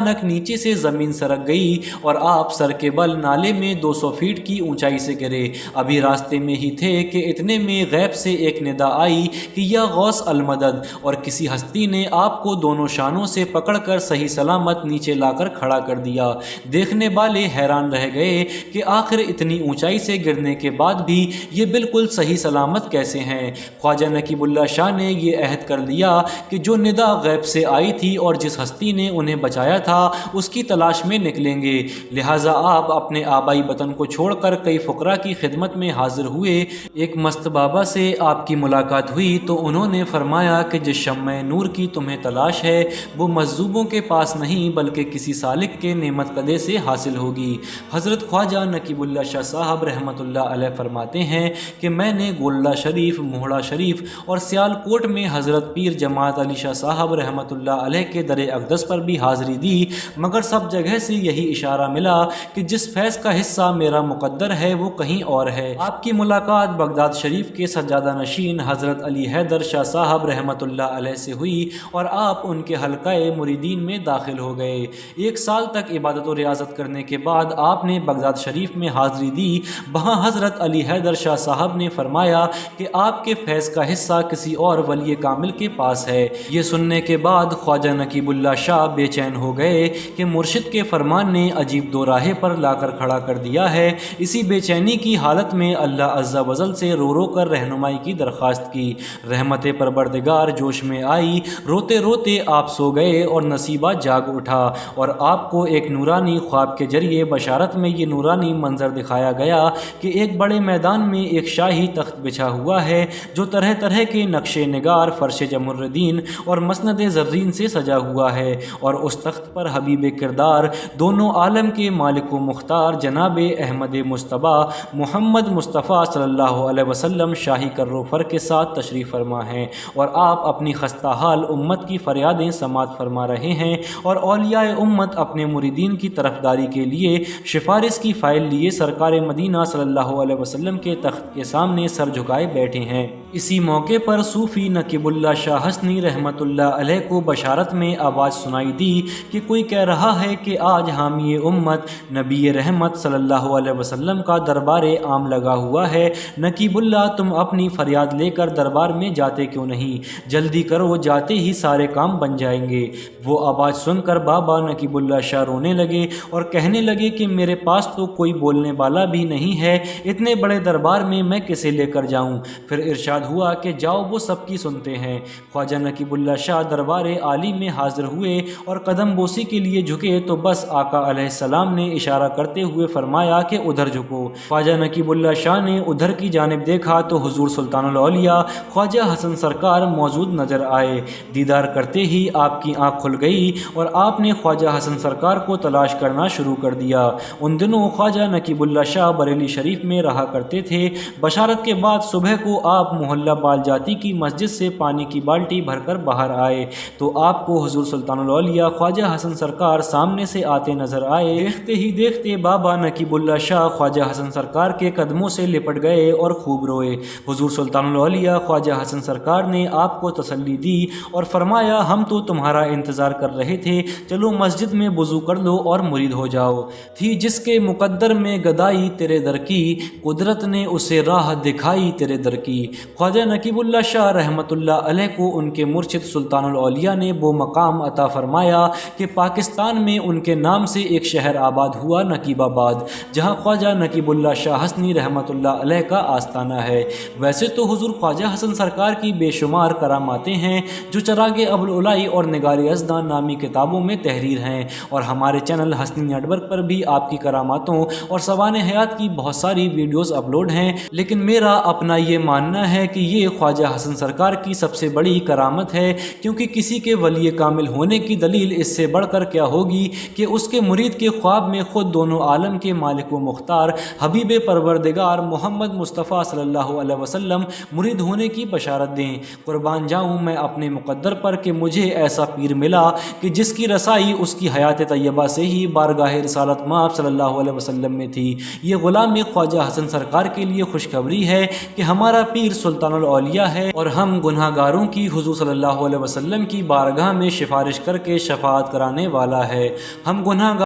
अचानक नीचे से ज़मीन सरक गई और आप सर के बल नाले में 200 फीट की ऊंचाई से गिरे। अभी रास्ते में ही थे कि इतने में गैब से एक निदा आई कि या गौस अलमदद, और किसी हस्ती ने आपको दोनों शानों से पकड़कर सही सलामत नीचे लाकर खड़ा कर दिया। देखने वाले हैरान रह गए कि आखिर इतनी ऊंचाई से गिरने के बाद भी ये बिल्कुल सही सलामत कैसे हैं। ख्वाजा नकीबुल्लाह शाह ने ये अहद कर लिया कि जो निदा गैब से आई थी और जिस हस्ती ने उन्हें बचाया था उसकी तलाश में निकलेंगे, लिहाजा आप अपने आबाई वतन को छोड़कर कई फुकरा की खिदमत में हाजिर हुए। एक मस्त बाबा से आपकी मुलाकात हुई तो उन्होंने फरमाया कि जिस शम्मे नूर की तुम्हें तलाश है वो मजदूबों के पास नहीं बल्कि किसी सालिक के नेमत कदे से हासिल होगी। हज़रत ख्वाजा नकीबुल्लाह शाह साहब रहमतुल्लाह अलैह फरमाते हैं कि मैंने गोल्ला शरीफ, मोहड़ा शरीफ और सियालकोट में हज़रत पीर जमात अली शाह साहब रहमतुल्लाह अलैह के दर अक़दस पर भी हाज़िरी दी, मगर सब जगह से यही इशारा मिला कि जिस फैज़ का हिस्सा मेरा मुक़द्दर है वो कहीं और है। आपकी मुलाकात बगदाद शरीफ के सज्जादा नशीन हज़रत अली हैदर शाह साहब रहमतुल्लाह अलैह से हुई और आप उनके हल्क़ाए मुरीदीन में दाखिल हो गए। 1 साल तक इबादत और रियाज़त करने के बाद आपने बगदाद शरीफ में हाज़िरी दी। वहाँ हज़रत अली हैदर शाह साहब ने फरमाया कि आपके फैज़ का हिस्सा किसी और वली कामिल के पास है। ये सुनने के बाद ख्वाजा नकीबुल्लाह शाह बेचैन हो गए कि मुर्शिद के फरमान ने अजीब दो राहे पर लाकर खड़ा कर दिया है। इसी बेचैनी की हालत में अल्लाह अज़्ज़ा वजल से रो रो कर रहनुमाई की दरख्वास्त की। रहमत परवरदिगार जोश में आई, रोते रोते आप सो गए और नसीबा जाग उठा और आपको एक नूरानी ख्वाब के जरिए बशारत में ये नूरानी मंजर दिखाया गया कि एक बड़े मैदान में एक शाही तख्त बिछा हुआ है जो तरह तरह के नक्शे निगार, फर्श जमुर्रदीन और मसनद ज़र्रीन से सजा हुआ है, और उस तख्त पर हबीब किरदार, दोनों आलम के मालिक व मुख्तार जनाब अहमद मुस्तबा मोहम्मद मुस्तफ़ा सल्लल्लाहु अलैहि वसल्लम शाही कर्रो फर के साथ तशरीफ़ फरमा हैं और आप अपनी खस्ता हाल उम्मत की फ़रियादें समात फरमा रहे हैं और औलियाए उम्मत अपने मुरीदीन की तरफदारी के लिए सिफारिश की फ़ाइल लिए सरकार मदीना सल्लल्लाहु अलैहि वसल्लम के तख्त के सामने सर झुकाए बैठे हैं। इसी मौके पर सूफ़ी नकीबुल्लाह शाह हसनी रहमतुल्लाह अलैह को बशारत में आवाज़ सुनाई दी कि कोई कह रहा है कि आज हामी उम्मत नबी रहमत सल्लल्लाहु अलैहि वसल्लम का दरबार आम लगा हुआ है। नकीबुल्लाह, तुम अपनी फरियाद लेकर दरबार में जाते क्यों नहीं? जल्दी करो, जाते ही सारे काम बन जाएंगे। वो आवाज़ सुनकर बाबा नकीबुल्लाह शाह रोने लगे और कहने लगे कि मेरे पास तो कोई बोलने वाला भी नहीं है, इतने बड़े दरबार में मैं किसे लेकर जाऊं? फिर इरशाद हुआ कि जाओ, वो सबकी सुनते हैं। ख्वाजा नकीबुल्लाह शाह दरबार आली में हाजिर हुए और कदम बोसी के लिए झुके तो बस आका अलैहिस्सलाम ने इशारा करते हुए फरमाया कि उधर झुको। ख्वाजा नकीबुल्लाह शाह ने उधर की जानिब देखा तो हुजूर सुल्तानुल औलिया ख्वाजा हसन सरकार मौजूद नजर आए। दीदार करते ही आपकी आँख खुल गई और आपने ख्वाजा हसन सरकार को तलाश करना शुरू कर दिया। उन दिनों ख्वाजा नकीबुल्लाह शाह बरेली शरीफ में रहा करते थे। बशारत के बाद सुबह को आप मोहल्ला बाल जाती की मस्जिद से पानी की बाल्टी भरकर बाहर आए तो आपको हुजूर सुल्तानुल औलिया ख्वाजा हसन सरकार सामने से आते नजर आए। देखते ही देखते बाबा नकीबुल्लाह शाह ख्वाजा हसन सरकार के कदमों से लिपट गए और खूब रोए। हुजूर सुल्तानुल औलिया ख्वाजा हसन सरकार ने आपको तसल्ली दी और फरमाया, हम तो तुम्हारा इंतज़ार कर रहे थे, चलो मस्जिद में वुज़ू कर लो और मुरीद हो जाओ। थी जिसके मुकद्दर में गदाई तेरे दर की, कुदरत ने उसे राह दिखाई तेरे दर की। ख्वाजा नकीबुल्लाह शाह रहमतुल्लाह अलैह को उनके मुर्शिद सुल्तानुल औलिया ने वो मकाम अता फरमाया कि पाकिस्तान में उनके नाम से एक शहर आबाद हुआ, नकीबाबाद, जहाँ ख्वाजा नकीबुल्लाह शाह हसनी रहमतुल्लाह अलैह का आस्ताना है। वैसे तो हुजूर ख्वाजा हसन सरकार की बेशुमार करामातें हैं जो चरागे अबुल उलाई और निगार यज़दान नामी किताबों में तहरीर हैं और हमारे चैनल हसनी नेटवर्क पर भी आपकी करामातों और सवाने हयात की बहुत सारी वीडियोस अपलोड हैं। लेकिन मेरा अपना ये मानना है कि ये ख्वाजा हसन सरकार की सबसे बड़ी करामत है, क्योंकि किसी के वली कामिल होने की दलील इससे बढ़कर क्या होगी कि उसके मुरीद के ख्वाब में खुद दोनों आलम के मालिक व मुख्तार हबीब परवरदिगार मोहम्मद मुस्तफ़ा सल्लल्लाहु अलैहि वसल्लम मुरीद होने की बशारत दें। कुर्बान जाऊँ मैं अपने मुक़द्दर पर कि मुझे ऐसा पीर मिला कि जिसकी रसाई उसकी हयात तैयबा से ही बारगाह रिसालत माब सल्लल्लाहु अलैहि वसल्लम में थी। ये ग़ुलाम ख्वाजा हसन सरकार के लिए खुशखबरी है कि हमारा पीर सुल्तान سلطان الاولیاء ہے اور ہم گناہ گاروں کی حضور صلی اللہ علیہ وسلم کی بارگاہ میں سفارش کر کے شفاعت کرانے والا ہے۔ ہم گناہ